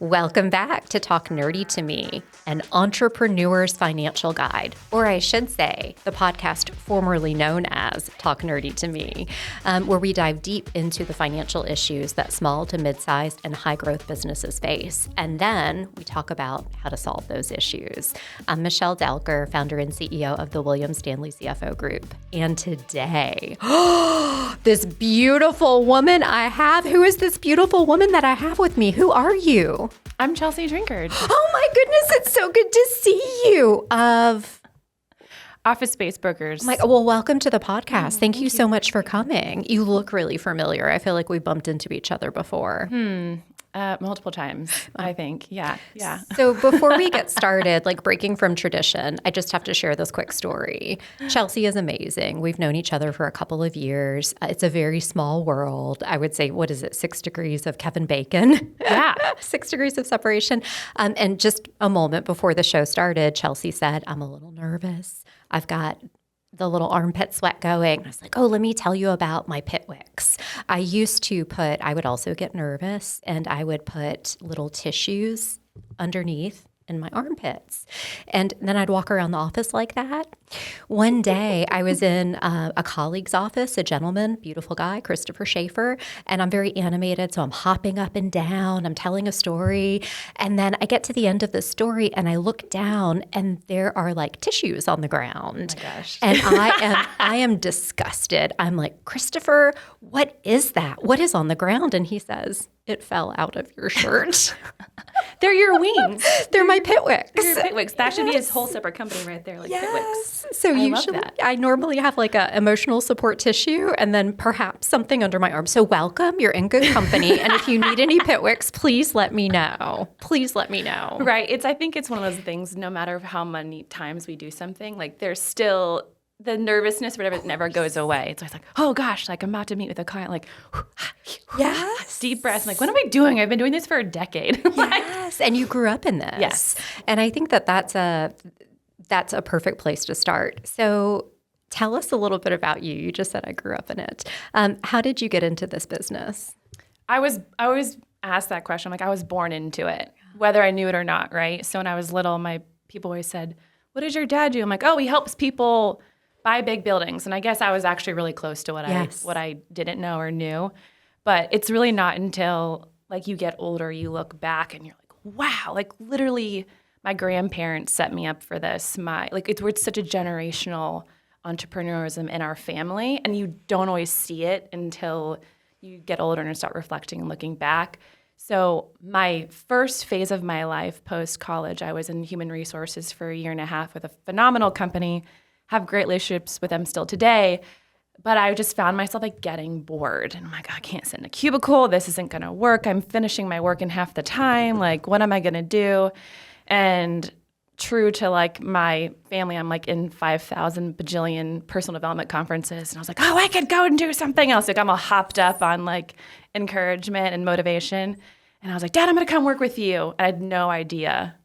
Welcome back to Talk Nerdy to Me, an entrepreneur's financial guide, or I should say, the podcast formerly known as Talk Nerdy to Me, where we dive deep into the financial issues that small to mid-sized and high-growth businesses face. And then we talk about how to solve those issues. I'm Michelle Delker, founder and CEO of the Stanley CFO Group. And today, this beautiful woman I have. Who is this beautiful woman that I have with me? Who are you? I'm Chelsea Drinkard. Oh my goodness, it's so good to see you. Of Office Space Brokers. Well, welcome to the podcast. Thank you so much for coming. You look really familiar. I feel like we bumped into each other before. Multiple times, I think. Yeah. So before we get started, breaking from tradition, I just have to share this quick story. Chelsea is amazing. We've known each other for a couple of years. It's a very small world. I would say, 6 degrees of Kevin Bacon? Yeah. 6 degrees of separation. And just a moment before the show started, Chelsea said, I'm a little nervous. I've got the little armpit sweat going. I was like, let me tell you about my Pitwicks. I would also get nervous, and I would put little tissues underneath in my armpits. And then I'd walk around the office like that. One day I was in a colleague's office, a gentleman, beautiful guy, Christopher Schaefer, and I'm very animated. So I'm hopping up and down, I'm telling a story. And then I get to the end of the story and I look down and there are tissues on the ground. Oh my gosh. And I am disgusted. I'm like, Christopher, what is that? What is on the ground? And he says, it fell out of your shirt. They're your wings. They're my Pitwicks. They're your Pitwicks. That should be his whole separate company right there, Pitwicks. So usually I normally have a emotional support tissue and then perhaps something under my arm. So welcome, you're in good company. And if you need any Pitwicks, please let me know. Please let me know. Right. I think it's one of those things, no matter how many times we do something, there's still the nervousness, whatever, it never goes away. It's always oh gosh, I'm about to meet with a client, yes. Deep breaths. I'm what am I doing? I've been doing this for a decade. Yes. And you grew up in this. Yes. And I think that's a perfect place to start. So tell us a little bit about you. You just said I grew up in it. How did you get into this business? I always ask that question. I was born into it, whether I knew it or not, right? So when I was little, my people always said, what does your dad do? I'm he helps people buy big buildings. And I guess I was actually really close to what I didn't know or knew. But it's really not until you get older, you look back and you're wow, literally my grandparents set me up for this. It's such a generational entrepreneurism in our family, and you don't always see it until you get older and start reflecting and looking back. So my first phase of my life post-college, I was in human resources for a year and a half with a phenomenal company, have great relationships with them still today, but I just found myself getting bored. And I'm I can't sit in a cubicle. This isn't going to work. I'm finishing my work in half the time. What am I going to do? And true to my family, I'm in 5,000 bajillion personal development conferences. And I was I could go and do something else. I'm all hopped up on encouragement and motivation. And I was Dad, I'm going to come work with you. And I had no idea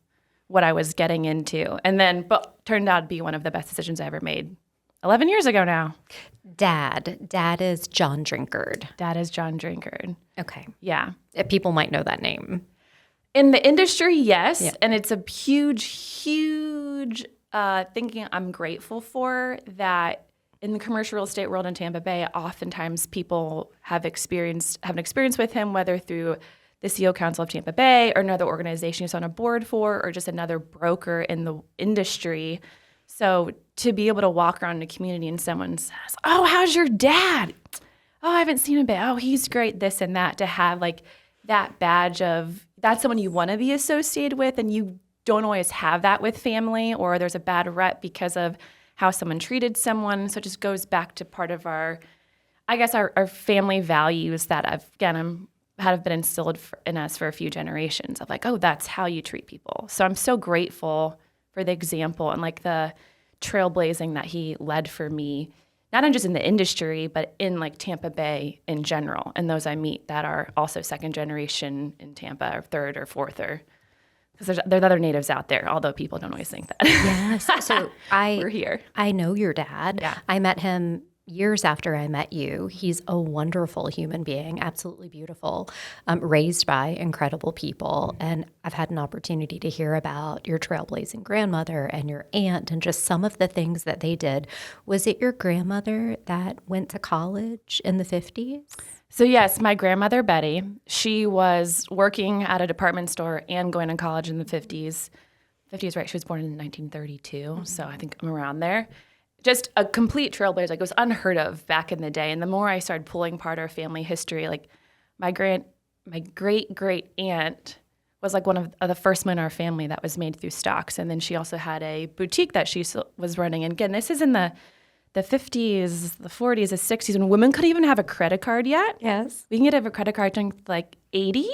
what I was getting into. And then, but turned out to be one of the best decisions I ever made 11 years ago now. Dad is John Drinkard. Dad is John Drinkard. Okay. Yeah. People might know that name. In the industry, yes. Yeah. And it's a huge thinking I'm grateful for that in the commercial real estate world in Tampa Bay, oftentimes people have an experience with him, whether through the CEO Council of Tampa Bay or another organization he's on a board for or just another broker in the industry. So to be able to walk around in a community and someone says, oh, how's your dad? Oh, I haven't seen him, but oh, he's great, this and that, to have that badge of that's someone you want to be associated with, and you don't always have that with family, or there's a bad rep because of how someone treated someone. So it just goes back to part of our family values that have been instilled in us for a few generations of oh, that's how you treat people. So I'm so grateful for the example and the trailblazing that he led for me, not just in the industry, but in Tampa Bay in general. And those I meet that are also second generation in Tampa or third or fourth, or because there's other natives out there, although people don't always think that. Yes. So we're here. I know your dad. Yeah. I met him years after I met you. He's a wonderful human being, absolutely beautiful, raised by incredible people. And I've had an opportunity to hear about your trailblazing grandmother and your aunt and just some of the things that they did. Was it your grandmother that went to college in the 50s? So yes, my grandmother, Betty, she was working at a department store and going to college in the 50s. 50s, right? She was born in 1932, so I think I'm around there. Just a complete trailblazer. Like, it was unheard of back in the day. And the more I started pulling apart our family history, like my great-great aunt was like one of the first women in our family that was made through stocks. And then she also had a boutique that she was running. And again, this is in the 50s, the 40s, the 60s, when women couldn't even have a credit card yet. Yes. We can get a credit card until like 80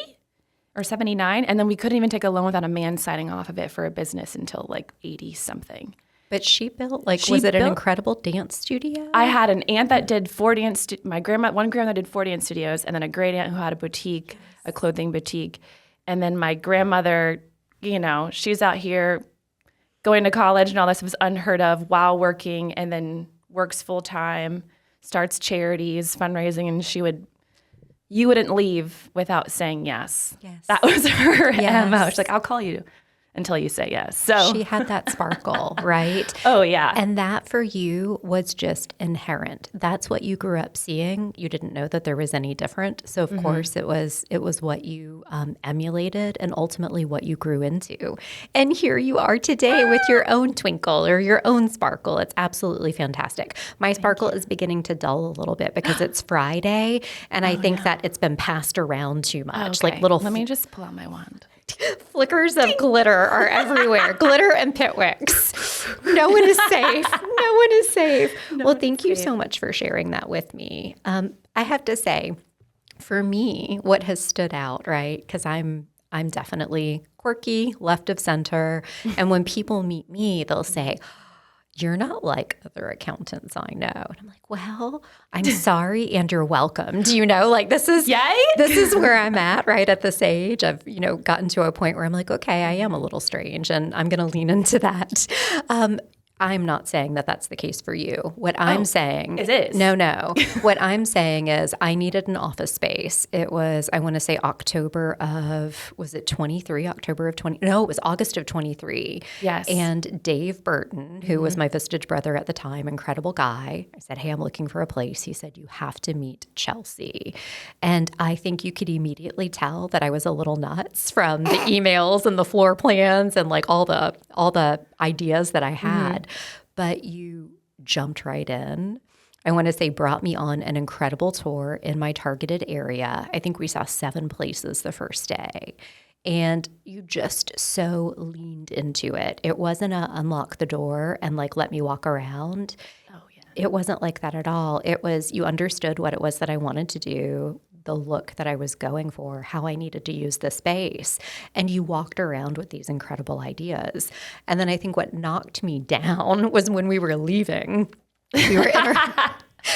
or 79. And then we couldn't even take a loan without a man signing off of it for a business until like 80-something. But she built, was it an incredible dance studio? I had an aunt that did 4 dance, one grandma did 4 dance studios, and then a great aunt who had a boutique, a clothing boutique. And then my grandmother, she's out here going to college and all this was unheard of while working, and then works full time, starts charities, fundraising, and you wouldn't leave without saying yes. Yes. That was her MO. She's like, I'll call you until you say yes. So she had that sparkle, right? Oh, yeah. And that for you was just inherent. That's what you grew up seeing. You didn't know that there was any different. So of course it was what you emulated and ultimately what you grew into. And here you are today with your own twinkle or your own sparkle. It's absolutely fantastic. My sparkle is beginning to dull a little bit because it's Friday, and I think that it's been passed around too much. Okay. Let me just pull out my wand. Flickers of glitter are everywhere. Glitter and pitwicks. No one is safe. No one is safe. Well, thank you so much for sharing that with me. I have to say, for me, what has stood out, right? Because I'm definitely quirky, left of center. And when people meet me, they'll say, you're not like other accountants I know. And I'm like, well, I'm sorry and you're welcome. Do you know, this is where I'm at, right? At this age, I've, gotten to a point where I'm like, okay, I am a little strange and I'm going to lean into that. I'm not saying that that's the case for you. What I'm saying is. No. What I'm saying is I needed an office space. It was, I want to say October of 23? October of 20? No, it was August of 23. Yes. And Dave Burton, who was my Vistage brother at the time, incredible guy. I said, hey, I'm looking for a place. He said, you have to meet Chelsea. And I think you could immediately tell that I was a little nuts from the emails and the floor plans and all the ideas that I had. But you jumped right in. I want to say brought me on an incredible tour in my targeted area. I think we saw 7 places the first day. And you just so leaned into it. It wasn't a unlock the door and let me walk around. Oh, yeah. It wasn't like that at all. It was you understood what it was that I wanted to do, the look that I was going for, how I needed to use the space. And you walked around with these incredible ideas. And then I think what knocked me down was when we were leaving.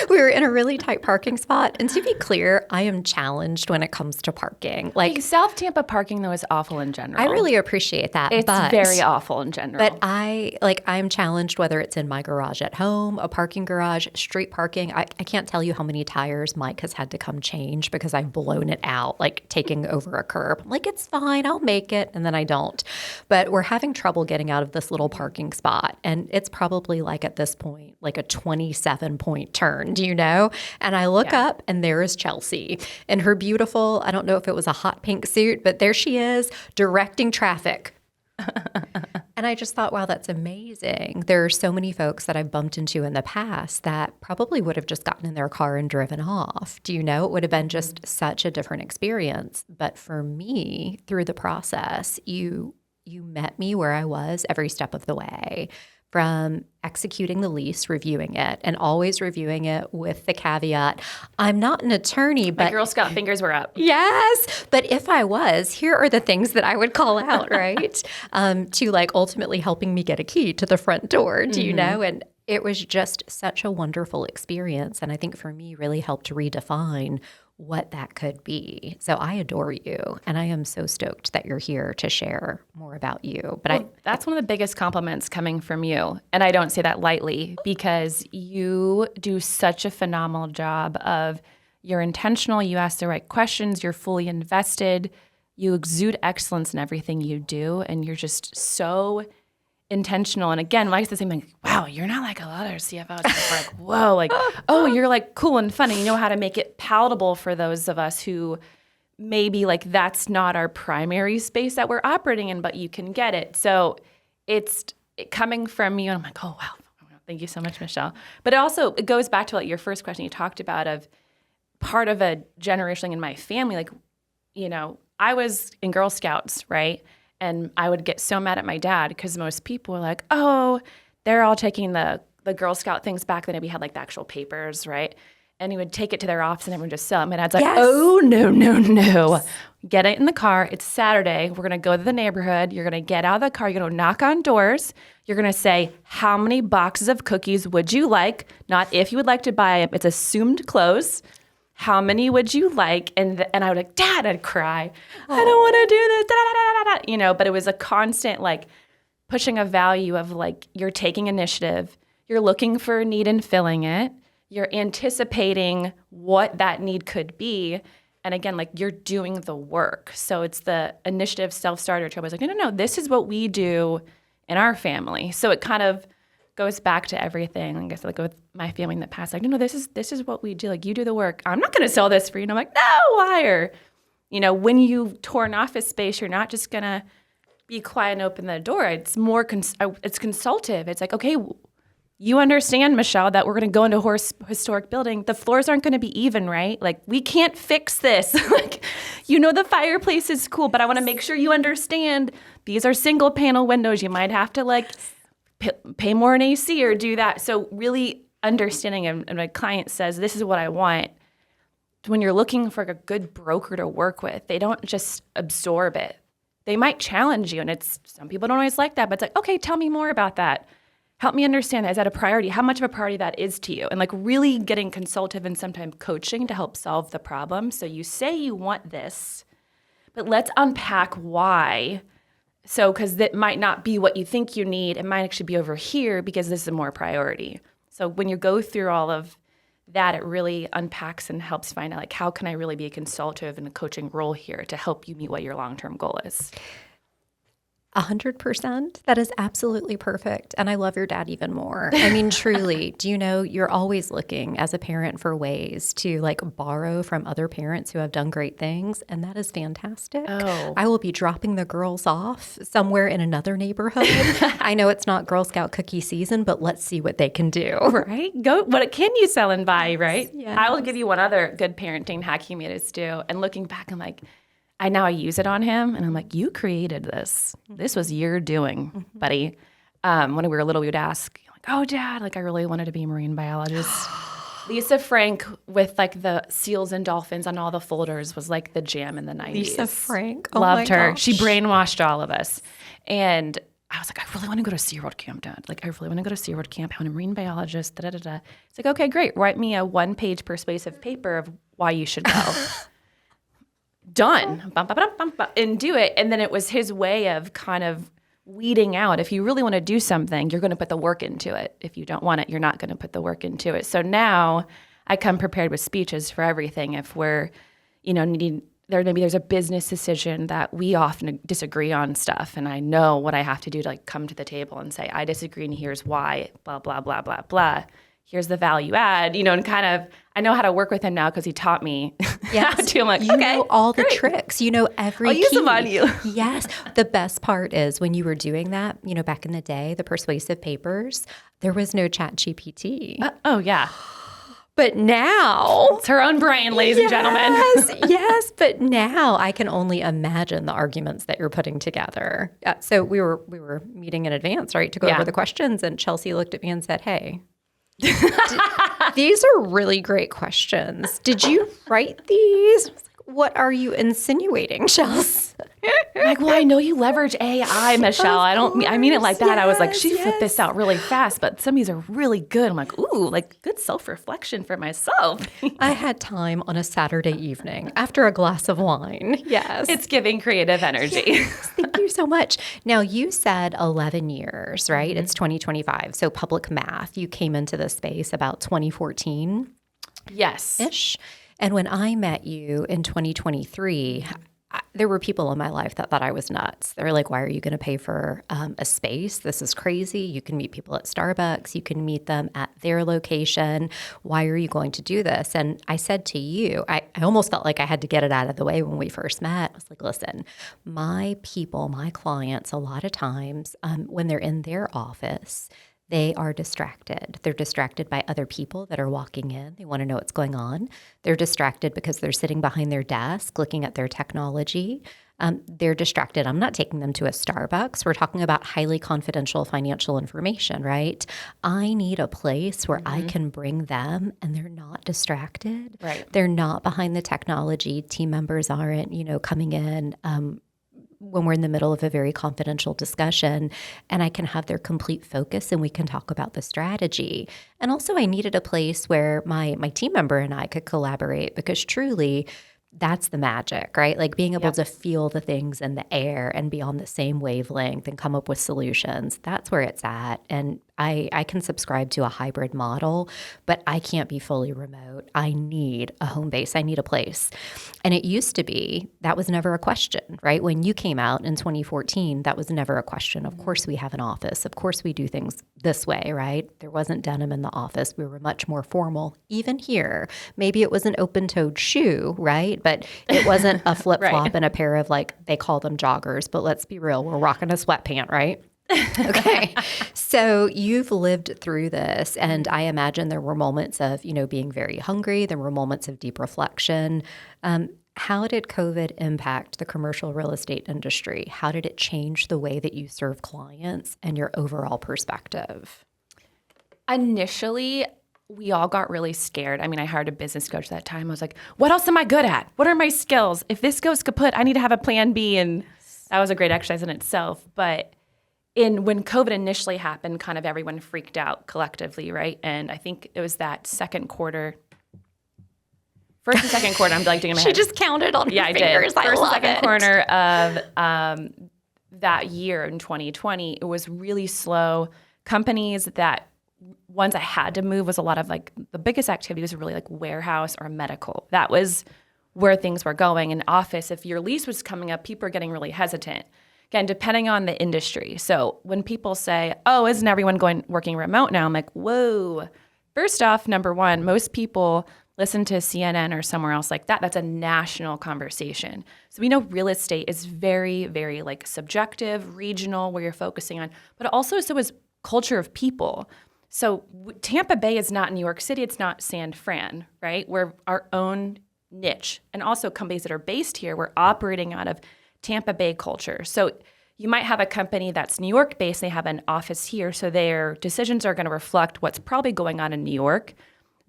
We were in a really tight parking spot. And to be clear, I am challenged when it comes to parking. South Tampa parking, though, is awful in general. I really appreciate that. It's very awful in general. But I'm challenged whether it's in my garage at home, a parking garage, street parking. I can't tell you how many tires Mike has had to come change because I've blown it out, taking over a curb. I'm like, it's fine, I'll make it. And then I don't. But we're having trouble getting out of this little parking spot. And it's probably at this point, a 27-point turn. Do you know? And I look up and there is Chelsea in her beautiful, I don't know if it was a hot pink suit, but there she is directing traffic. And I just thought, wow, that's amazing. There are so many folks that I've bumped into in the past that probably would have just gotten in their car and driven off. Do you know? It would have been just such a different experience. But for me, through the process, you met me where I was every step of the way. From executing the lease, reviewing it, and always reviewing it with the caveat, I'm not an attorney, but— My Girl Scout fingers were up. Yes, but if I was, here are the things that I would call out, right? To ultimately helping me get a key to the front door, do you know? And it was just such a wonderful experience. And I think for me really helped redefine what that could be. So I adore you, and I am so stoked that you're here to share more about you. But that's one of the biggest compliments coming from you. And I don't say that lightly, because you do such a phenomenal job of, you're intentional, you ask the right questions, you're fully invested, you exude excellence in everything you do, and you're just so intentional. And again, like the same thing, wow, you're not like a lot of CFOs. We're like, whoa, like, oh, you're like cool and funny. You know how to make it palatable for those of us who maybe like that's not our primary space that we're operating in, but you can get it. So it's coming from you. And I'm like, oh, wow. Thank you so much, Michelle. But it goes back to like your first question you talked about of part of a generational thing in my family. Like, you know, I was in Girl Scouts, right? And I would get so mad at my dad because most people were like, oh, they're all taking the Girl Scout things back then. We had like the actual papers, right? And he would take it to their office and everyone just sell it. My dad's like, oh, no. Get it in the car. It's Saturday. We're going to go to the neighborhood. You're going to get out of the car. You're going to knock on doors. You're going to say, how many boxes of cookies would you like? Not if you would like to buy them. It's assumed close. How many would you like? And I would like, Dad, I'd cry. I don't want to do this. Da, da, da, da, da. You know, but it was a constant like pushing a value of like, you're taking initiative. You're looking for a need and filling it. You're anticipating what that need could be. And again, like you're doing the work. So it's the initiative self-starter to always like, no, this is what we do in our family. So it kind of goes back to everything. I guess like with my family in the past, like, no, this is what we do. Like you do the work. I'm not going to sell this for you. And I'm like, no, why? Or, you know, when you tour an office space, you're not just going to be quiet and open the door. It's more, it's consultative. It's like, okay, you understand, Michelle, that we're going to go into a historic building. The floors aren't going to be even, right? Like, we can't fix this. Like, you know, the fireplace is cool, but I want to make sure you understand these are single panel windows. You might have to like pay more in AC or do that. So really understanding, and my client says, this is what I want. When you're looking for a good broker to work with, they don't just absorb it. They might challenge you, and some people don't always like that, but it's like, okay, tell me more about that. Help me understand that. Is that a priority? How much of a priority that is to you? And like really getting consultative and sometimes coaching to help solve the problem. So you say you want this, but let's unpack why. So because that might not be what you think you need. It might actually be over here because this is a more priority. So when you go through all of that, it really unpacks and helps find out like, how can I really be a consultative in a coaching role here to help you meet what your long-term goal is? 100%. That is absolutely perfect. And I love your dad even more. I mean, truly, do you know, you're always looking as a parent for ways to like borrow from other parents who have done great things. And that is fantastic. Oh. I will be dropping the girls off somewhere in another neighborhood. I know it's not Girl Scout cookie season, but let's see what they can do. Right? Go. What can you sell and buy, right? Yes. I will give you one other good parenting hack he made us do. And looking back, I'm like, I use it on him, and I'm like, you created this. This was your doing, buddy. When we were little, we would ask, like, oh, Dad, like I really wanted to be a marine biologist. Lisa Frank with like the seals and dolphins on all the folders was like the jam in the 90s. Lisa Frank. Oh Loved my her. gosh. She brainwashed all of us. And I was like, I really want to go to SeaWorld camp, Dad. Like, I really want to go to SeaWorld camp. I'm a marine biologist, da-da-da-da. It's like, okay, great. Write me a 1-page persuasive paper of why you should go. Done. Bum, bum, bum, bum, bum, and do it. And then it was his way of kind of weeding out. If you really want to do something, you're going to put the work into it. If you don't want it, you're not going to put the work into it. So now I come prepared with speeches for everything. If we're, needing, maybe there's a business decision that we often disagree on stuff. And I know what I have to do to like come to the table and say, I disagree and here's why, blah, blah, blah, blah, blah. Here's the value add, and kind of, I know how to work with him now because he taught me how to. I'm like, you know all the tricks. You know every I'll key. use them on you. Yes. The best part is when you were doing that, back in the day, the persuasive papers, there was no Chat GPT. Oh, yeah. But now. It's her own brain, ladies and gentlemen. Yes. But now I can only imagine the arguments that you're putting together. So we were meeting in advance, right, to go over the questions. And Chelsea looked at me and said, hey, these are really great questions. Did you write these? I was like, What are you insinuating, Chelsea? Like, well, I know you leverage AI, Michelle. I mean it like that. I was like, she flipped this out really fast, but some of these are really good. I'm like, ooh, like good self-reflection for myself. I had time on a Saturday evening after a glass of wine. Yes. It's giving creative energy. Yes, thank you so much. Now, you said 11 years, right? Mm-hmm. It's 2025. So public math, you came into this space about 2014. Yes. Ish. And when I met you in 2023, there were people in my life that thought I was nuts. They were like, why are you going to pay for a space? This is crazy. You can meet people at Starbucks. You can meet them at their location. Why are you going to do this? And I said to you, I almost felt like I had to get it out of the way when we first met. I was like, listen, my people, my clients, a lot of times when they're in their office, they are distracted. They're distracted by other people that are walking in. They want to know what's going on. They're distracted because they're sitting behind their desk looking at their technology. They're distracted. I'm not taking them to a Starbucks. We're talking about highly confidential financial information, right? I need a place where I can bring them and they're not distracted. Right. They're not behind the technology. Team members aren't, coming in when we're in the middle of a very confidential discussion, and I can have their complete focus and we can talk about the strategy. And also I needed a place where my team member and I could collaborate, because truly that's the magic, right? Like being able to feel the things in the air and be on the same wavelength and come up with solutions. That's where it's at. And I can subscribe to a hybrid model, but I can't be fully remote. I need a home base. I need a place. And it used to be, that was never a question, right? When you came out in 2014, that was never a question. Of course we have an office. Of course we do things this way, right? There wasn't denim in the office. We were much more formal. Even here, maybe it was an open-toed shoe, right? But it wasn't a flip-flop and a pair of, like, they call them joggers, but let's be real, we're rocking a sweatpant, right? Okay. So you've lived through this, and I imagine there were moments of, being very hungry. There were moments of deep reflection. How did COVID impact the commercial real estate industry? How did it change the way that you serve clients and your overall perspective? Initially, we all got really scared. I mean, I hired a business coach that time. I was like, what else am I good at? What are my skills? If this goes kaput, I need to have a plan B. And that was a great exercise in itself. But when COVID initially happened, kind of everyone freaked out collectively, right? And I think it was that second quarter, first and second quarter, I'm like doing in my head. She just counted on her fingers. I did. First and second it. quarter of that year in 2020, it was really slow. Companies that ones I had to move was a lot of, like, the biggest activity was really like warehouse or medical. That was where things were going. In office, if your lease was coming up, people are getting really hesitant. Again, depending on the industry. So when people say, oh, isn't everyone working remote now? I'm like, whoa. First off, number one, most people listen to CNN or somewhere else like that. That's a national conversation. So we know real estate is very, very, like, subjective, regional, where you're focusing on, but also so is culture of people. So Tampa Bay is not New York City. It's not San Fran, right? We're our own niche. And also companies that are based here, we're operating out of Tampa Bay culture. So you might have a company that's New York based, they have an office here, so their decisions are going to reflect what's probably going on in New York.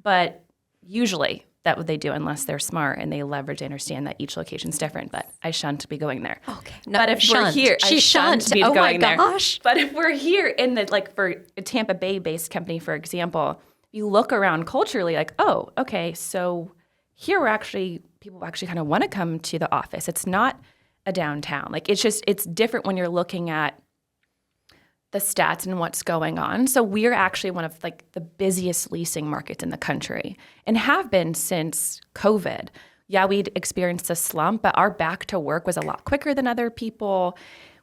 But usually that's what they do, unless they're smart and they leverage, they understand that each location's different. But I shunned to be going there. Okay. No, but if we're here, I shunned to be going there. Gosh. But if we're here in the, like, for a Tampa Bay based company, for example, you look around culturally, like, oh, okay, so here people actually kind of want to come to the office. It's not a downtown. Like, it's different when you're looking at the stats and what's going on. So we're actually one of, like, the busiest leasing markets in the country and have been since COVID. Yeah, we'd experienced a slump, but our back to work was a lot quicker than other people.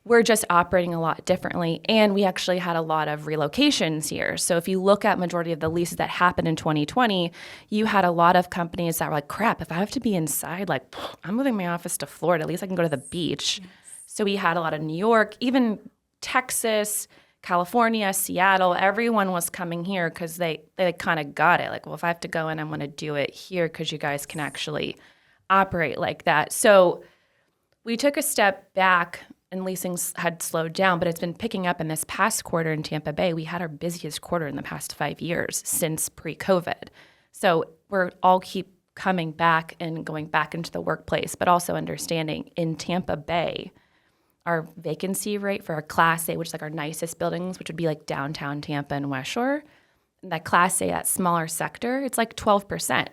We're just operating a lot differently. And we actually had a lot of relocations here. So if you look at majority of the leases that happened in 2020, you had a lot of companies that were like, crap, if I have to be inside, like, I'm moving my office to Florida. At least I can go to the beach. Yes. So we had a lot of New York, even Texas, California, Seattle. Everyone was coming here because they kind of got it. Like, well, if I have to go in, I'm going to do it here because you guys can actually operate like that. So we took a step back, and leasing had slowed down, but it's been picking up in this past quarter in Tampa Bay. We had our busiest quarter in the past 5 years since pre-COVID. So we're all keep coming back and going back into the workplace, but also understanding in Tampa Bay, our vacancy rate for our Class A, which is like our nicest buildings, which would be like downtown Tampa and West Shore, that Class A, that smaller sector, it's like 12%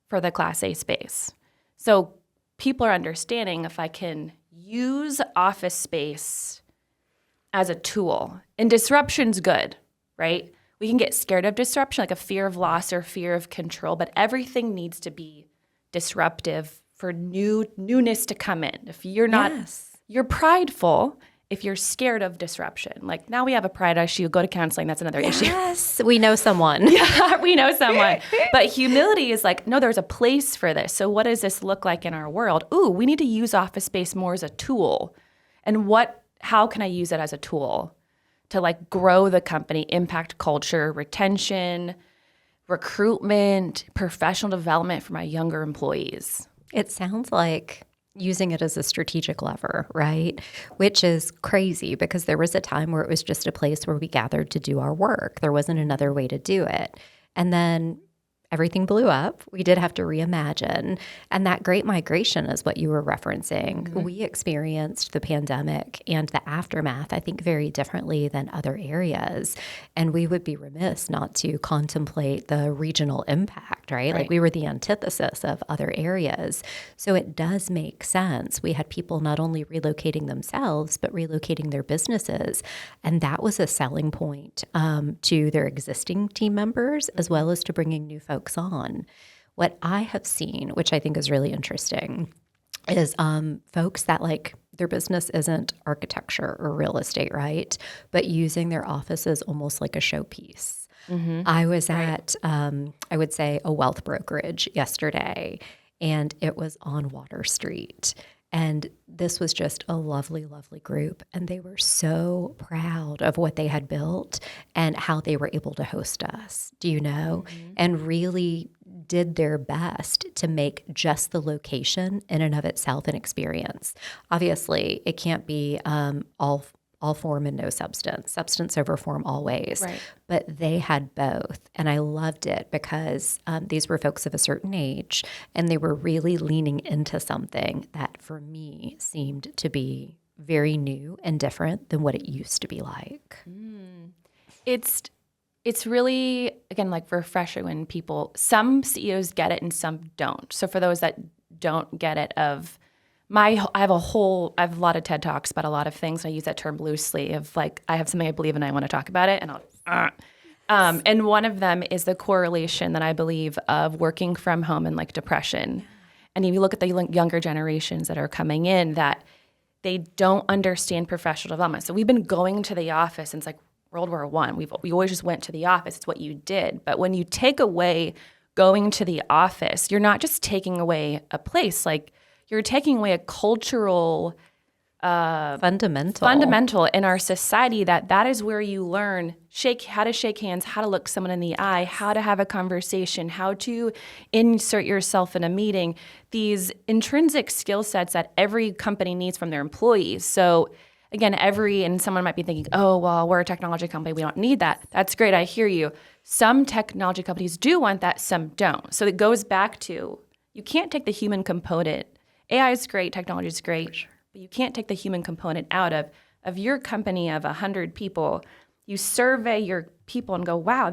for the Class A space. So people are understanding if I can use office space as a tool, and disruption's good, right? We can get scared of disruption, like a fear of loss or fear of control, but everything needs to be disruptive for newness to come in. If you're not, you're prideful if you're scared of disruption. Like now we have a pride issue, go to counseling, that's another issue. Yes, we know someone. Yeah, we know someone. But humility is like, no, there's a place for this. So what does this look like in our world? Ooh, we need to use office space more as a tool. And how can I use it as a tool to like grow the company, impact culture, retention, recruitment, professional development for my younger employees? It sounds like using it as a strategic lever, right? Which is crazy because there was a time where it was just a place where we gathered to do our work. There wasn't another way to do it. And then everything blew up. We did have to reimagine. And that great migration is what you were referencing. Mm-hmm. We experienced the pandemic and the aftermath, I think, very differently than other areas. And we would be remiss not to contemplate the regional impact, right? Like we were the antithesis of other areas. So it does make sense. We had people not only relocating themselves, but relocating their businesses. And that was a selling point to their existing team members, as well as to bringing new folks on. What I have seen, which I think is really interesting, is folks that like their business isn't architecture or real estate, right? But using their offices almost like a showpiece. Mm-hmm. I was at, I would say, a wealth brokerage yesterday, and it was on Water Street. And this was just a lovely, lovely group. And they were so proud of what they had built and how they were able to host us, do you know? Mm-hmm. And really did their best to make just the location in and of itself an experience. Obviously, it can't be all form and no substance. Substance over form always. Right. But they had both. And I loved it because these were folks of a certain age, and they were really leaning into something that for me seemed to be very new and different than what it used to be like. Mm. It's really, again, like refreshing when some CEOs get it and some don't. So for those that don't get it I have a lot of TED Talks about a lot of things, and I use that term loosely of like, I have something I believe in and I want to talk about it, and and one of them is the correlation that I believe of working from home and like depression. And if you look at the younger generations that are coming in, that they don't understand professional development. So we've been going to the office since like World War I. We always just went to the office. It's what you did. But when you take away going to the office, you're not just taking away a place, like you're taking away a cultural fundamental in our society that is where you learn how to shake hands, how to look someone in the eye, how to have a conversation, how to insert yourself in a meeting, these intrinsic skill sets that every company needs from their employees. So again, and someone might be thinking, oh, well, we're a technology company, we don't need that. That's great, I hear you. Some technology companies do want that, some don't. So it goes back to, you can't take the human component. AI is great, technology is great, sure, but you can't take the human component out of your company of 100 people. You survey your people and go, wow,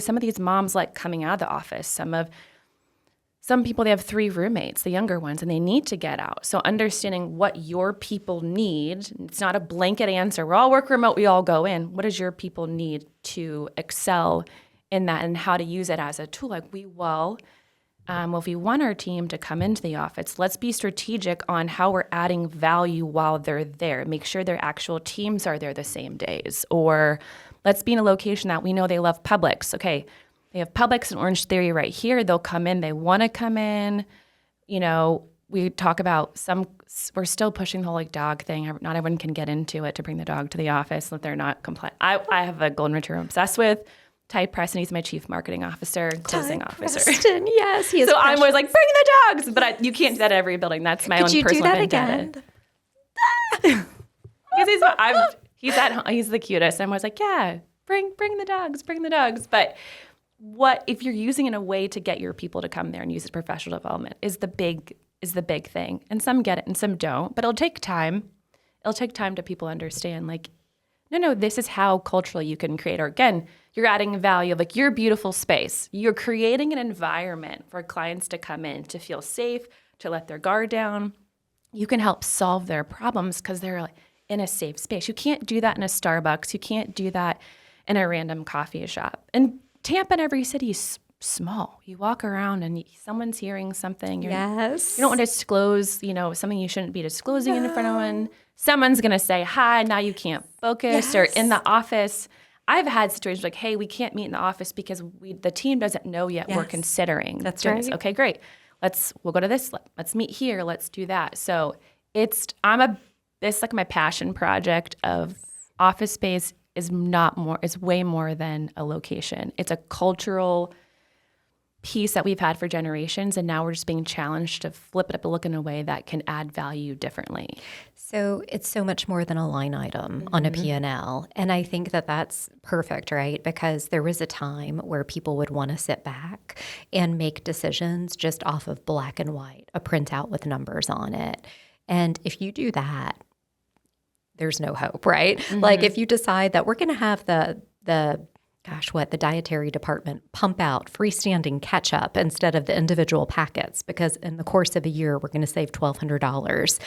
some of these moms like coming out of the office. Some people, they have 3 roommates, the younger ones, and they need to get out. So understanding what your people need, it's not a blanket answer. We all work remote, we all go in. What does your people need to excel in that, and how to use it as a tool? Like if we want our team to come into the office, let's be strategic on how we're adding value while they're there. Make sure their actual teams are there the same days. Or let's be in a location that we know they love Publix. Okay, they have Publix and Orange Theory right here. They'll come in. They want to come in. You know, we talk about we're still pushing the whole like dog thing. Not everyone can get into it to bring the dog to the office if they're not compliant. I have a golden retriever I'm obsessed with. Ty Preston, he's my chief marketing officer, closing officer. Preston, yes, he is. So I'm always like, bring the dogs, but you can't do that at every building. That's my own personal vendetta. Because he's the cutest. I'm always like, yeah, bring the dogs. But what if you're using it in a way to get your people to come there and use it professional development is the big thing. And some get it and some don't, but it'll take time. It'll take time to people understand, like, no, this is how culturally you can create. Or again, you're adding value of like your beautiful space. You're creating an environment for clients to come in, to feel safe, to let their guard down. You can help solve their problems because they're like in a safe space. You can't do that in a Starbucks. You can't do that in a random coffee shop. And Tampa and every city is small. You walk around and someone's hearing something. Yes. You don't want to disclose, something you shouldn't be disclosing in front of one. Someone's going to say, hi, now you can't focus. Or in the office, I've had situations like, hey, we can't meet in the office because the team doesn't know yet. We're considering. That's doing right. this. Okay, great. We'll go to this. Let's meet here. Let's do that. So it's like my passion project of office space is way more than a location. It's a cultural piece that we've had for generations, and now we're just being challenged to flip it up and look in a way that can add value differently. So it's so much more than a line item on a P&L. And I think that that's perfect, right? Because there was a time where people would want to sit back and make decisions just off of black and white, a printout with numbers on it. And if you do that, there's no hope, right? Like if you decide that we're going to have the dietary department pump out freestanding ketchup instead of the individual packets, because in the course of a year, we're going to save $1,200.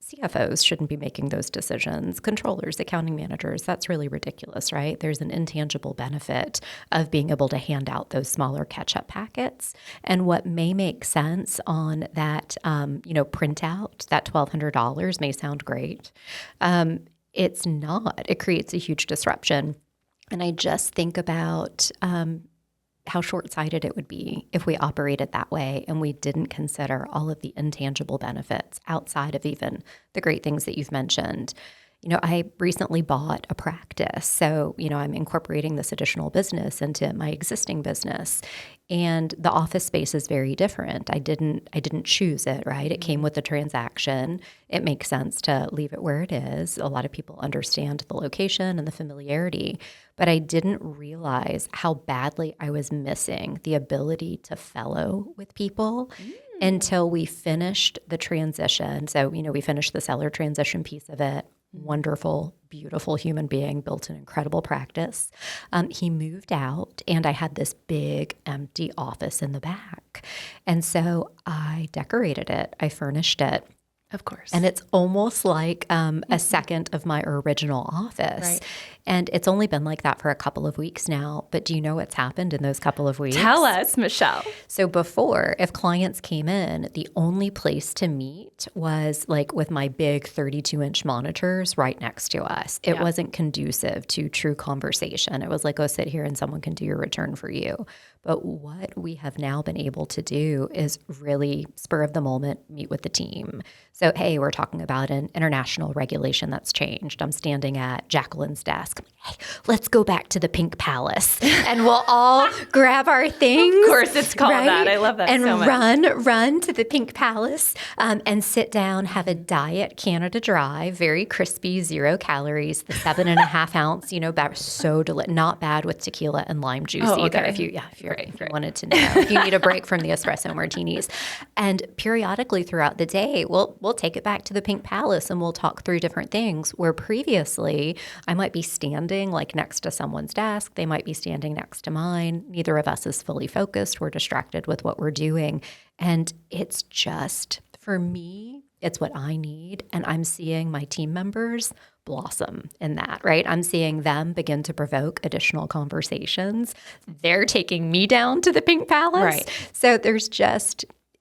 CFOs shouldn't be making those decisions. Controllers, accounting managers, that's really ridiculous, right? There's an intangible benefit of being able to hand out those smaller ketchup packets. And what may make sense on that, printout, that $1,200 may sound great. It's not. It creates a huge disruption. And I just think about how short-sighted it would be if we operated that way and we didn't consider all of the intangible benefits outside of even the great things that you've mentioned. I recently bought a practice. So, I'm incorporating this additional business into my existing business. And the office space is very different. I didn't choose it, right? It came with the transaction. It makes sense to leave it where it is. A lot of people understand the location and the familiarity, but I didn't realize how badly I was missing the ability to fellow with people until we finished the transition. So, we finished the seller transition piece of it. Wonderful, beautiful human being, built an incredible practice. He moved out, and I had this big empty office in the back. And so I decorated it. I furnished it. Of course. And it's almost like a second of my original office. Right. And it's only been like that for a couple of weeks now. But do you know what's happened in those couple of weeks? Tell us, Michelle. So before, if clients came in, the only place to meet was like with my big 32-inch monitors right next to us. It wasn't conducive to true conversation. It was like, go sit here and someone can do your return for you. But what we have now been able to do is really spur of the moment, meet with the team. So, hey, we're talking about an international regulation that's changed. I'm standing at Jacqueline's desk. I'm like, hey, let's go back to the Pink Palace. And we'll all grab our things. Of course, it's called that. I love that and so much. run to the Pink Palace and sit down, have a Diet Canada Dry, very crispy, 0 calories, the 7.5 ounce, so not bad with tequila and lime juice either. Okay. If you wanted to know, if you need a break from the espresso martinis. And periodically throughout the day, we'll take it back to the Pink Palace and we'll talk through different things where previously I might be standing like next to someone's desk. They might be standing next to mine. Neither of us is fully focused. We're distracted with what we're doing. And it's just, for me, it's what I need. And I'm seeing my team members blossom in that, right? I'm seeing them begin to provoke additional conversations. They're taking me down to the Pink Palace. Right. So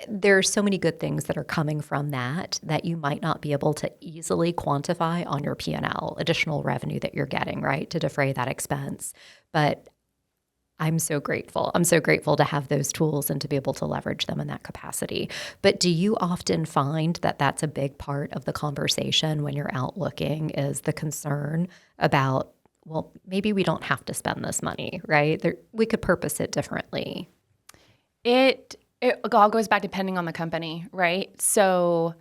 there's so many good things that are coming from that you might not be able to easily quantify on your P&L, additional revenue that you're getting, right, to defray that expense. But I'm so grateful. I'm so grateful to have those tools and to be able to leverage them in that capacity. But do you often find that that's a big part of the conversation when you're out looking, is the concern about, well, maybe we don't have to spend this money, right? We could purpose it differently. It all goes back depending on the company, right? So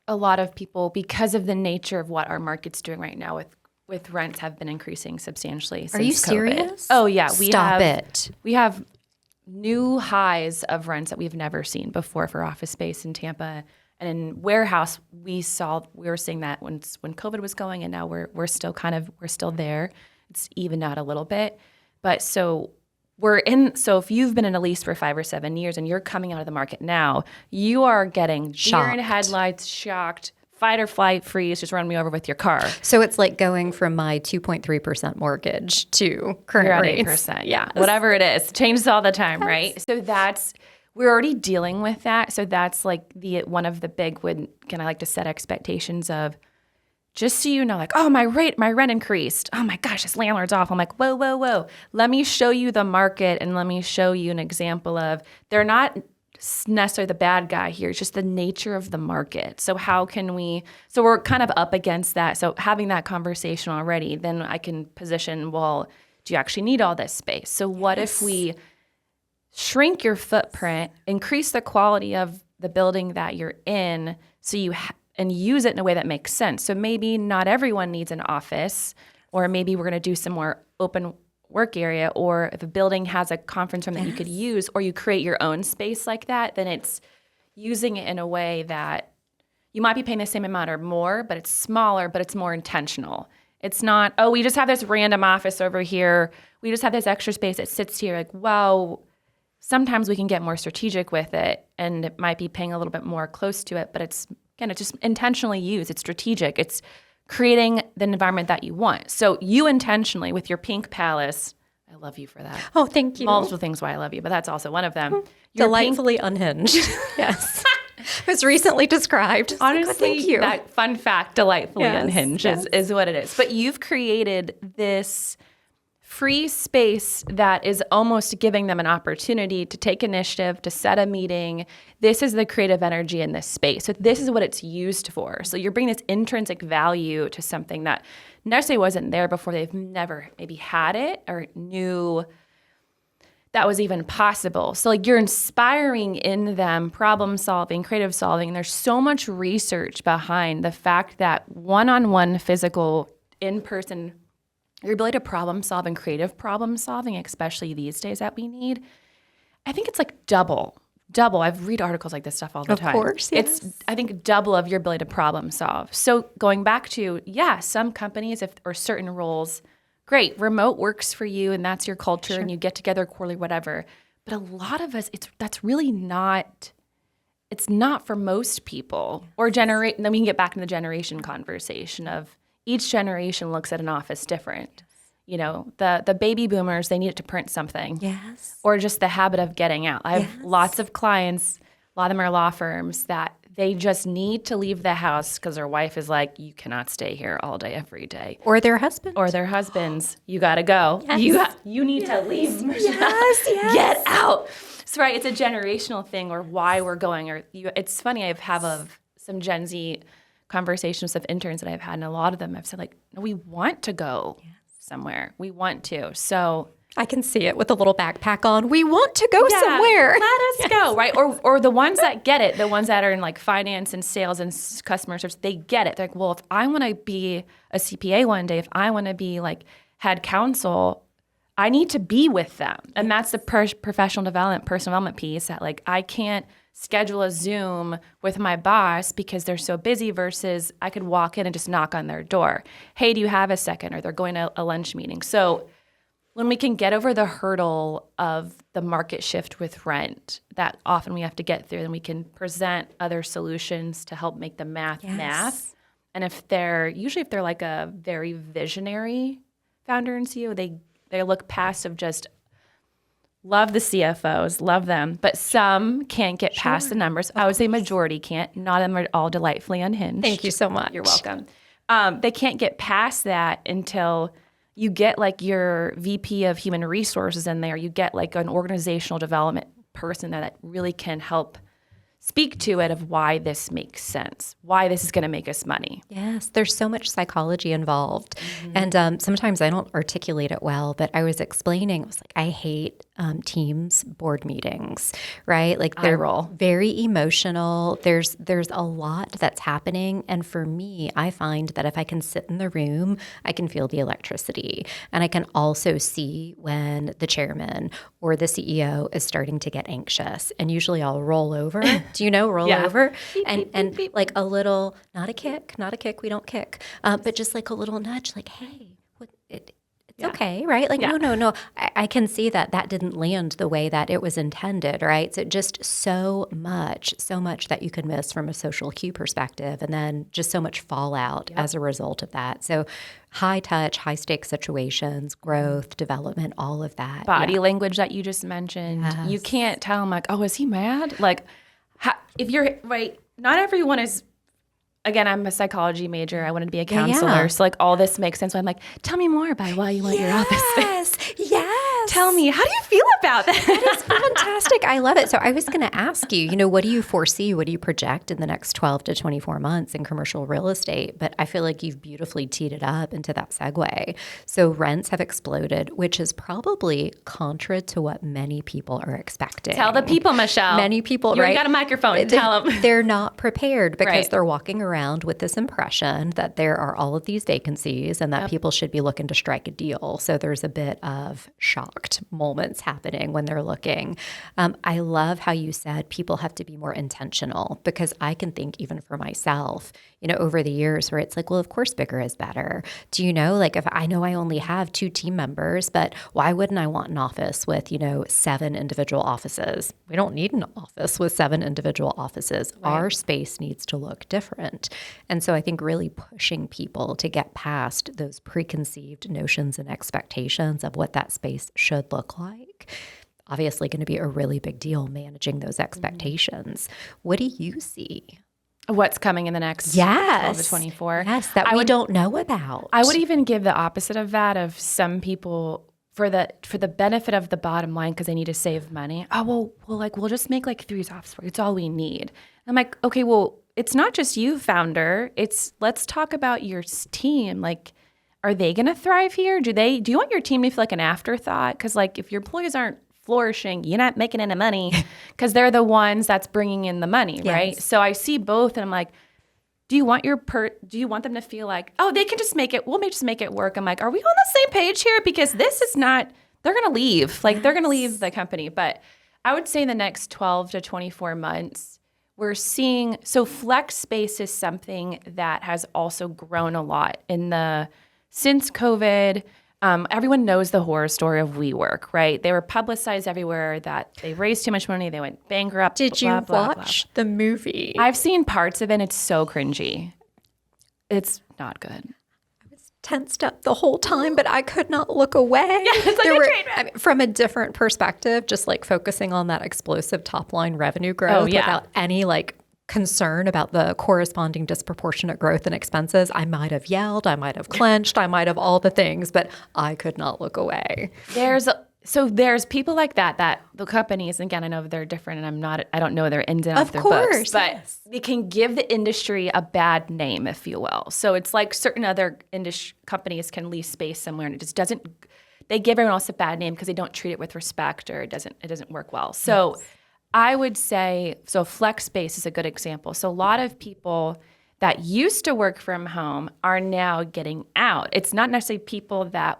a lot of people, because of the nature of what our market's doing right now with with rents have been increasing substantially since Are you COVID. serious? Oh, yeah. Stop it. We have new highs of rents that we've never seen before for office space in Tampa. And in warehouse, we were seeing that when COVID was going, and now we're still there. It's evened out a little bit. But so if you've been in a lease for 5 or 7 years and you're coming out of the market now, you are getting deer in headlights, shocked, fight or flight, freeze, just run me over with your car. So it's like going from my 2.3% mortgage to current rates. 8%. Yeah. Whatever it is. Changes all the time, right? So we're already dealing with that. So that's like one of the big I like to set expectations of, just so you know, like, oh, my rent increased. Oh my gosh, this landlord's awful. I'm like, whoa. Let me show you the market, and let me show you an example of, they're not necessarily the bad guy here. It's just the nature of the market. So we're kind of up against that. So having that conversation already, then I can position, well, do you actually need all this space? So what if we shrink your footprint, increase the quality of the building that you're in, so and use it in a way that makes sense. So maybe not everyone needs an office, or maybe we're going to do some more open work area, or if a building has a conference room that you could use, or you create your own space like that, then it's using it in a way that you might be paying the same amount or more, but it's smaller, but it's more intentional. It's not, oh, we just have this random office over here. We just have this extra space that sits here. Like, wow, sometimes we can get more strategic with it, and it might be paying a little bit more close to it, but it's just intentionally used. It's strategic. It's creating the environment that you want. So you intentionally, with your pink palace, I love you for that. Oh, thank you. Multiple things why I love you, but that's also one of them. Delightfully unhinged. Yes. It was recently described. Honestly, thank you. That fun fact, delightfully unhinged, is what it is. But you've created this free space that is almost giving them an opportunity to take initiative, to set a meeting. This is the creative energy in this space. So this is what it's used for. So you're bringing this intrinsic value to something that necessarily wasn't there before. They've never maybe had it or knew that was even possible. So like, you're inspiring in them problem solving, creative solving. And there's so much research behind the fact that one-on-one physical in-person, your ability to problem solve and creative problem solving, especially these days that we need, I think it's like double. I read articles like this stuff all the time. Of course, yes. It's, I think, double of your ability to problem solve. So going back to, some companies or certain roles, great, remote works for you and that's your culture and you get together quarterly, whatever. But a lot of us, that's really not, it's not for most people. Or then we can get back in the generation conversation of, each generation looks at an office different. You know, the baby boomers, they need it to print something. Yes. Or just the habit of getting out. I have lots of clients, a lot of them are law firms, that they just need to leave the house because their wife is like, you cannot stay here all day, every day. Or their husband. Or their husbands. You got to go. Yes. You need to leave. Yes. Get out. So, right, it's a generational thing, or why we're going. It's funny, I have some Gen Z conversations of interns that I've had, and a lot of them have said, like, no, we want to go somewhere. We want to. So I can see it with a little backpack on. We want to go somewhere. Let us go, right? Or the ones that get it, the ones that are in like finance and sales and customer service, they get it. They're like, well, if I want to be a CPA one day, if I want to be like head counsel, I need to be with them. And that's the professional development, personal development piece, that like, I can't schedule a Zoom with my boss because they're so busy, versus I could walk in and just knock on their door. Hey, do you have a second? Or they're going to a lunch meeting. So when we can get over the hurdle of the market shift with rent that often we have to get through, then we can present other solutions to help make the math. And if they're like a very visionary founder and CEO, they look past of just, love the CFOs, love them, but some can't get past the numbers. I would say majority can't. Not of them are all delightfully unhinged. Thank you so much. You're welcome. They can't get past that until you get like your VP of human resources in there. You get like an organizational development person there that really can help speak to it of why this makes sense, why this is going to make us money. Yes, there's so much psychology involved. And sometimes I don't articulate it well, but I was explaining, I was like, I hate teams board meetings, right? Like they're roll. very emotional. There's a lot that's happening. And for me, I find that if I can sit in the room, I can feel the electricity. And I can also see when the chairman or the CEO is starting to get anxious. And usually I'll roll over. Do you know, roll over? And like a little, not a kick, we don't kick, but just like a little nudge, like, hey, it's okay, right? Like, no. I can see that didn't land the way that it was intended, right? So just so much that you can miss from a social cue perspective, and then just so much fallout as a result of that. So high touch, high stakes situations, growth, development, all of that. Body language that you just mentioned. Yes. You can't tell them like, oh, is he mad? Like, if you're right, not everyone is. Again, I'm a psychology major. I wanted to be a counselor. Yeah. So like all this makes sense. So I'm like, tell me more about why you want your office space. Yes. Tell me, how do you feel about that? That is fantastic. I love it. So I was going to ask you, what do you foresee? What do you project in the next 12 to 24 months in commercial real estate? But I feel like you've beautifully teed it up into that segue. So rents have exploded, which is probably contra to what many people are expecting. Tell the people, Michelle. Many people, you right? You got a microphone. Tell them. They're not prepared because Right. they're walking around with this impression that there are all of these vacancies and that people should be looking to strike a deal. So there's a bit of shocked moments happening when they're looking. I love how you said people have to be more intentional, because I can think even for myself, over the years where it's like, well, of course, bigger is better. Do you know, like if I know I only have 2 team members, but why wouldn't I want an office with, 7 individual offices? We don't need an office with 7 individual offices. Right. Our space needs to look different. And so I think really pushing people to get past those preconceived notions and expectations of what that space should look like. Obviously going to be a really big deal managing those expectations. What do you see? What's coming in the next 12 to 24? Yes, that we don't know about. I would even give the opposite of that, of some people for the benefit of the bottom line because they need to save money. Oh, we'll just make like 3 office work. It's all we need. I'm like, okay, well, it's not just you, founder. Let's talk about your team. Like, are they going to thrive here? Do you want your team to feel like an afterthought? Because like if your employees aren't flourishing, you're not making any money because they're the ones that's bringing in the money, right? Yes. So I see both, and I'm like, do you want them to feel like, oh, they can just make it, we'll just make it work? I'm like, are we on the same page here? Because this is not, they're going to leave. Like they're going to leave the company. But I would say the next 12 to 24 months, we're seeing, so flex space is something that has also grown a lot since COVID. Everyone knows the horror story of WeWork, right? They were publicized everywhere that they raised too much money, they went bankrupt. Did you watch the movie? I've seen parts of it. It's so cringy. It's not good. I was tensed up the whole time, but I could not look away. Yeah, it's like a train wreck. From a different perspective, just like focusing on that explosive top line revenue growth without any concern about the corresponding disproportionate growth in expenses. I might have yelled, I might have clenched, I might have all the things, but I could not look away. There's people like that the companies, again, I know they're different, and I don't know their ins and outs of their books, but they can give the industry a bad name, if you will. So it's like certain other companies can lease space somewhere, and it just doesn't. They give everyone else a bad name because they don't treat it with respect, or it doesn't work well. So. Yes. I would say, so flex space is a good example. So a lot of people that used to work from home are now getting out. It's not necessarily people that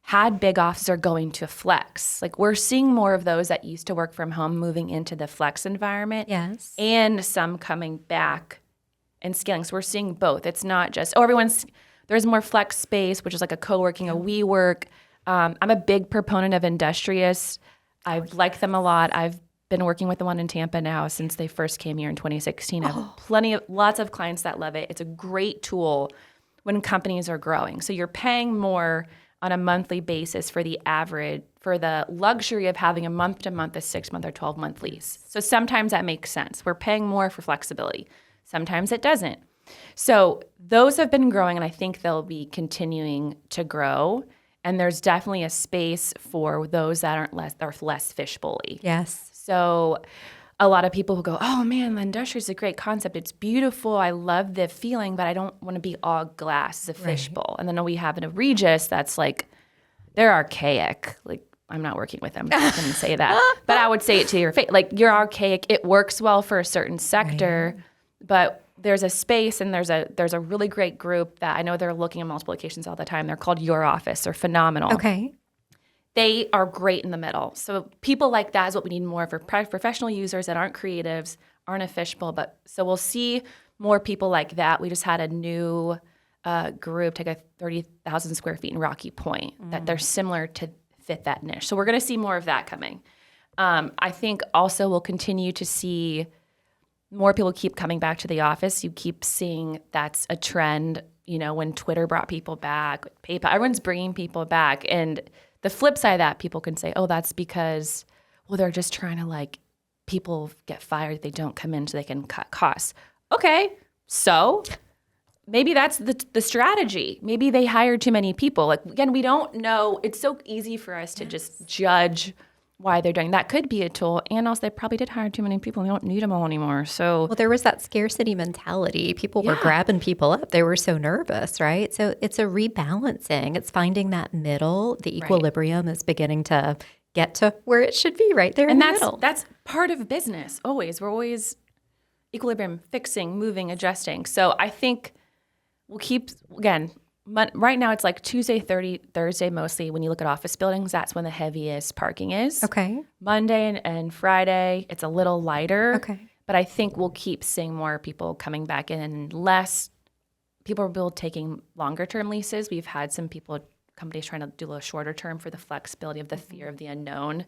had big offices are going to flex. Like we're seeing more of those that used to work from home moving into the flex environment. Yes. And some coming back and scaling. So we're seeing both. It's not just, there's more flex space, which is like a co-working, a WeWork. I'm a big proponent of Industrious. I like them a lot. I've been working with the one in Tampa now since they first came here in 2016. I have lots of clients that love it. It's a great tool when companies are growing. So you're paying more on a monthly basis for the luxury of having a month-to-month, a 6-month or 12-month lease. So sometimes that makes sense. We're paying more for flexibility. Sometimes it doesn't. So those have been growing, and I think they'll be continuing to grow. And there's definitely a space for those that are less fishbowl-y. Yes. So a lot of people will go, oh man, the industry is a great concept. It's beautiful. I love the feeling, but I don't want to be all glass as a fishbowl. And then we have a Regis that's like, they're archaic. Like I'm not working with them. So I couldn't say that. But I would say it to your face. Like, you're archaic. It works well for a certain sector, but there's a space and there's a really great group that I know they're looking at multiple locations all the time. They're called Your Office. They're phenomenal. Okay. They are great in the middle. So people like that is what we need more for professional users that aren't creatives, aren't a fishbowl. But so we'll see more people like that. We just had a new group take a 30,000 square feet in Rocky Point that they're similar to fit that niche. So we're going to see more of that coming. I think also we'll continue to see more people keep coming back to the office. You keep seeing that's a trend, you know, when Twitter brought people back, PayPal, everyone's bringing people back. And the flip side of that, people can say, oh, that's because, well, they're just trying to like, people get fired if they don't come in so they can cut costs. Okay, so maybe that's the strategy. Maybe they hired too many people. Like, again, we don't know. It's so easy for us to just judge why they're doing that. Could be a tool. And also, they probably did hire too many people. They don't need them all anymore. So, well, there was that scarcity mentality. People were grabbing people up. They were so nervous, right? So it's a rebalancing. It's finding that middle. The equilibrium is beginning to get to where it should be, right there in the middle. That's part of business. Always. We're always equilibrium, fixing, moving, adjusting. So I think we'll keep, again, right now it's like Tuesday, Thursday mostly. When you look at office buildings, that's when the heaviest parking is. Okay. Monday and Friday, it's a little lighter. Okay. But I think we'll keep seeing more people coming back in, and less people are taking longer term leases. We've had some companies trying to do a shorter term for the flexibility of the fear of the unknown.